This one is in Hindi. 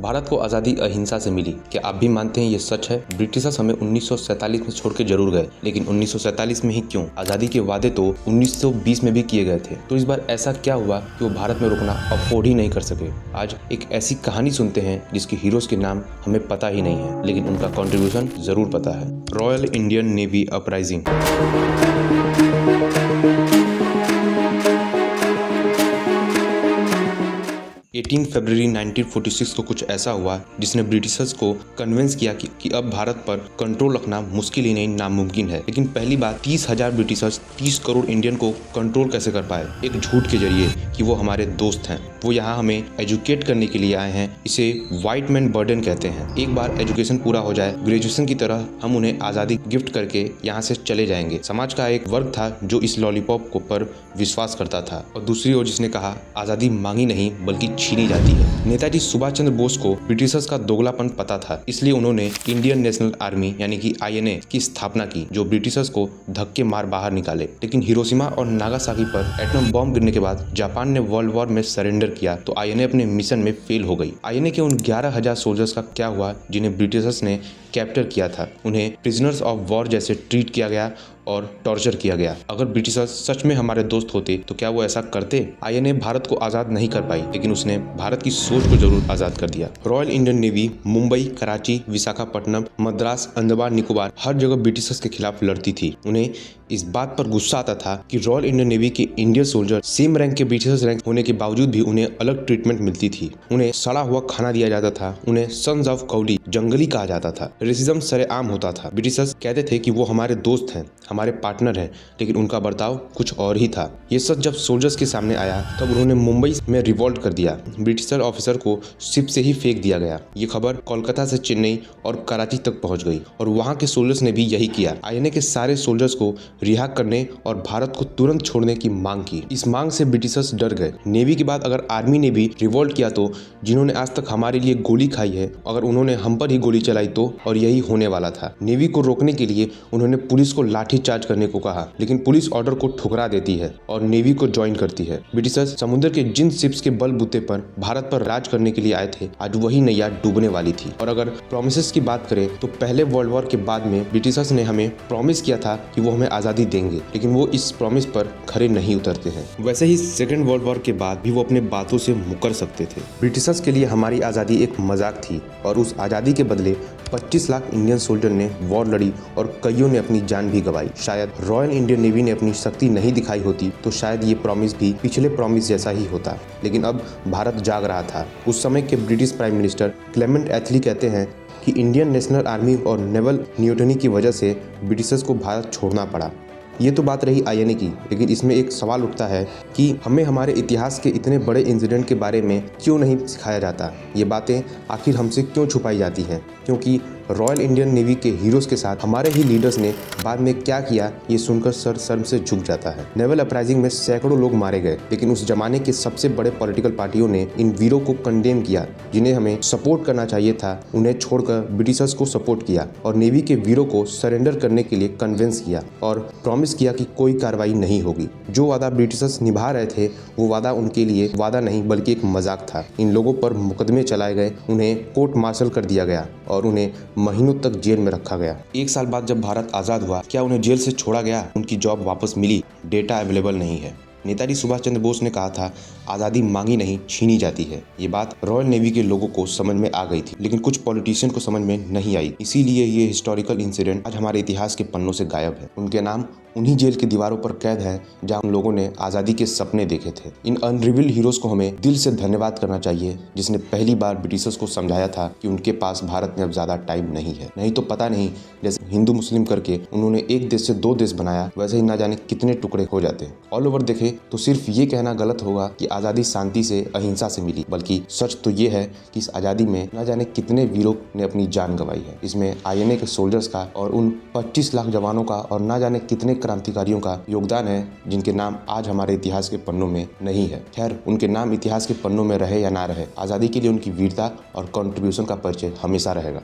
भारत को आज़ादी अहिंसा से मिली। क्या आप भी मानते हैं ये सच है? ब्रिटिशर्स हमें 1947 में छोड़ के जरूर गए, लेकिन 1947 में ही क्यों? आज़ादी के वादे तो 1920 में भी किए गए थे। तो इस बार ऐसा क्या हुआ कि वो भारत में रुकना अफोर्ड ही नहीं कर सके? आज एक ऐसी कहानी सुनते हैं जिसके हीरोज के नाम हमें पता ही नहीं है, लेकिन उनका कंट्रीब्यूशन जरूर पता है। Royal Indian navy uprising. 18 फरवरी 1946 को कुछ ऐसा हुआ जिसने ब्रिटिशर्स को कन्विंस किया कि अब भारत पर कंट्रोल रखना मुश्किल ही नहीं नामुमकिन है। लेकिन पहली बार 30,000 ब्रिटिशर्स 30 करोड़ इंडियन को कंट्रोल कैसे कर पाए? एक झूठ के जरिए कि वो हमारे दोस्त हैं, वो यहाँ हमें एजुकेट करने के लिए आए हैं। इसे व्हाइट मैन बर्डन कहते हैं। एक बार एजुकेशन पूरा हो जाए, ग्रेजुएशन की तरह हम उन्हें आज़ादी गिफ्ट करके यहाँ से चले जाएंगे। समाज का एक वर्ग था जो इस लॉलीपॉप को पर विश्वास करता था, और दूसरी ओर जिसने कहा आज़ादी मांगी नहीं बल्कि छीनी जाती है। नेताजी सुभाष चंद्र बोस को ब्रिटिशर्स का दोगलापन पता था, इसलिए उन्होंने इंडियन नेशनल आर्मी यानी कि INA की स्थापना की, जो ब्रिटिशर्स को धक्के मार बाहर निकाले। लेकिन हिरोशिमा और नागासाकी पर एटम बॉम्ब गिरने के बाद जापान ने वर्ल्ड वॉर में सरेंडर किया, तो INA अपने मिशन में फेल हो गई। INA के उन 11,000 सोल्जर्स का क्या हुआ जिन्हें ब्रिटिशर्स ने कैप्चर किया था? उन्हें प्रिजनर्स ऑफ वॉर जैसे ट्रीट किया गया और टॉर्चर किया गया। अगर ब्रिटिशर्स सच में हमारे दोस्त होते तो क्या वो ऐसा करते? INA भारत को आज़ाद नहीं कर पाई, लेकिन उसने भारत की सोच को जरूर आज़ाद कर दिया। Royal Indian navy Mumbai, Karachi, Visakhapatnam, Madras, Andaman Nicobar हर जगह ब्रिटिशर्स के खिलाफ लड़ती थी। उन्हें इस बात पर गुस्सा आता था कि रॉयल इंडियन नेवी के इंडियन सोल्जर सेम रैंक के ब्रिटिशर्स रैंक होने के बावजूद भी उन्हें अलग ट्रीटमेंट मिलती थी। उन्हें सड़ा हुआ खाना दिया जाता था, उन्हें सन्स ऑफ कौली जंगली कहा जाता था, रेसिज्म सरेआम होता था। ब्रिटिशर्स कहते थे कि वो हमारे दोस्त हैं, हमारे पार्टनर हैं, लेकिन उनका बर्ताव कुछ और ही था। ये सच जब सोल्जर्स के सामने आया तब उन्होंने मुंबई में रिवॉल्ट कर दिया। ब्रिटिशर ऑफिसर को शिप से ही फेंक दिया गया। ये खबर कोलकाता से चेन्नई और कराची तक पहुंच गई, और वहां के सोल्जर्स ने भी यही किया। INA के सारे सोल्जर्स को रिहा करने और भारत को तुरंत छोड़ने की मांग की। इस मांग से ब्रिटिशर्स डर गए। नेवी के बाद अगर आर्मी ने भी रिवॉल्ट किया तो जिन्होंने आज तक हमारे लिए गोली खाई है, अगर उन्होंने हम पर ही गोली चलाई तो, और यही होने वाला था। नेवी को रोकने के लिए उन्होंने पुलिस को लाठी चार्ज करने को कहा, लेकिन पुलिस ऑर्डर को ठुकरा देती है और नेवी को ज्वाइन करती है। ब्रिटिशर्स समुद्र के जिन शिप्स के बलबूते पर भारत पर राज करने के लिए आए थे, आज वही नैया डूबने वाली थी। और अगर प्रॉमिसेस की बात करें तो पहले वर्ल्ड वॉर के बाद में ब्रिटिशर्स ने हमें प्रॉमिस किया था कि वो हमें आज़ादी देंगे, लेकिन वो इस प्रॉमिस पर खरे नहीं उतरते हैं। वैसे ही सेकेंड वर्ल्ड वॉर के बाद भी वो अपने बातों से मुकर सकते थे। ब्रिटिशर्स के लिए हमारी आज़ादी एक मजाक थी, और उस आज़ादी के बदले 25 लाख इंडियन सोल्जर ने वॉर लड़ी और कईयों ने अपनी जान भी गंवाई। शायद रॉयल इंडियन नेवी ने अपनी शक्ति नहीं दिखाई होती तो शायद ये प्रॉमिस भी पिछले प्रॉमिस जैसा ही होता, लेकिन अब भारत जाग रहा था। उस समय के ब्रिटिश प्राइम मिनिस्टर क्लेमेंट एटली कहते हैं कि इंडियन नेशनल आर्मी और नेवल न्यूटनी की वजह से ब्रिटिशर्स को भारत छोड़ना पड़ा। ये तो बात रही INA की, लेकिन इसमें एक सवाल उठता है कि हमें हमारे इतिहास के इतने बड़े इंसिडेंट के बारे में क्यों नहीं सिखाया जाता? ये बातें आखिर हमसे क्यों छुपाई जाती हैं? क्योंकि रॉयल इंडियन नेवी के हीरोज़ के साथ हमारे ही लीडर्स ने बाद में क्या किया, ये सुनकर सर शर्म से झुक जाता है। नेवल अपराइजिंग में सैकड़ों लोग मारे गए, लेकिन उस जमाने के सबसे बड़े पॉलिटिकल पार्टियों ने इन वीरों को कंडेम किया। जिन्हें हमें सपोर्ट करना चाहिए था, उन्हें छोड़कर ब्रिटिशर्स को सपोर्ट किया, और नेवी के वीरों को सरेंडर करने के लिए कन्विंस किया और प्रॉमिस किया कि कोई कार्रवाई नहीं होगी। जो वादा ब्रिटिशर्स निभा रहे थे, वो वादा उनके लिए वादा नहीं बल्कि एक मजाक था। इन लोगों पर मुकदमे चलाए गए, उन्हें कोर्ट मार्शल कर दिया गया और उन्हें महीनों तक जेल में रखा गया। एक साल बाद जब भारत आज़ाद हुआ, क्या उन्हें जेल से छोड़ा गया? उनकी जॉब वापस मिली? डेटा अवेलेबल नहीं है। नेताजी सुभाष चंद्र बोस ने कहा था आज़ादी मांगी नहीं छीनी जाती है। ये बात रॉयल नेवी के लोगों को समझ में आ गई थी, लेकिन कुछ पॉलिटिशियन को समझ में नहीं आई। इसीलिए ये हिस्टोरिकल इंसिडेंट आज हमारे इतिहास के पन्नों से गायब है। उनके नाम उन्हीं जेल की दीवारों पर कैद है जहां उन लोगों ने आज़ादी के सपने देखे थे। इन अनरिवील्ड हीरोज को हमें दिल से धन्यवाद करना चाहिए, जिसने पहली बार ब्रिटिशर्स को समझाया था कि उनके पास भारत में अब ज़्यादा टाइम नहीं है। नहीं तो पता नहीं, जैसे हिंदू मुस्लिम करके उन्होंने एक देश से 2 देश बनाया, वैसे ही ना जाने कितने टुकड़े हो जाते। ऑल ओवर देखे तो सिर्फ ये कहना गलत होगा कि आज़ादी शांति से, अहिंसा से मिली, बल्कि सच तो ये है कि इस आज़ादी में ना जाने कितने वीरों ने अपनी जान गंवाई है। इसमें INA के सोल्जर्स का और उन 25 लाख जवानों का और ना जाने कितने क्रांतिकारियों का योगदान है, जिनके नाम आज हमारे इतिहास के पन्नों में नहीं है। खैर, उनके नाम इतिहास के पन्नों में रहे या ना रहे, आज़ादी के लिए उनकी वीरता और कंट्रीब्यूशन का परिचय हमेशा रहेगा।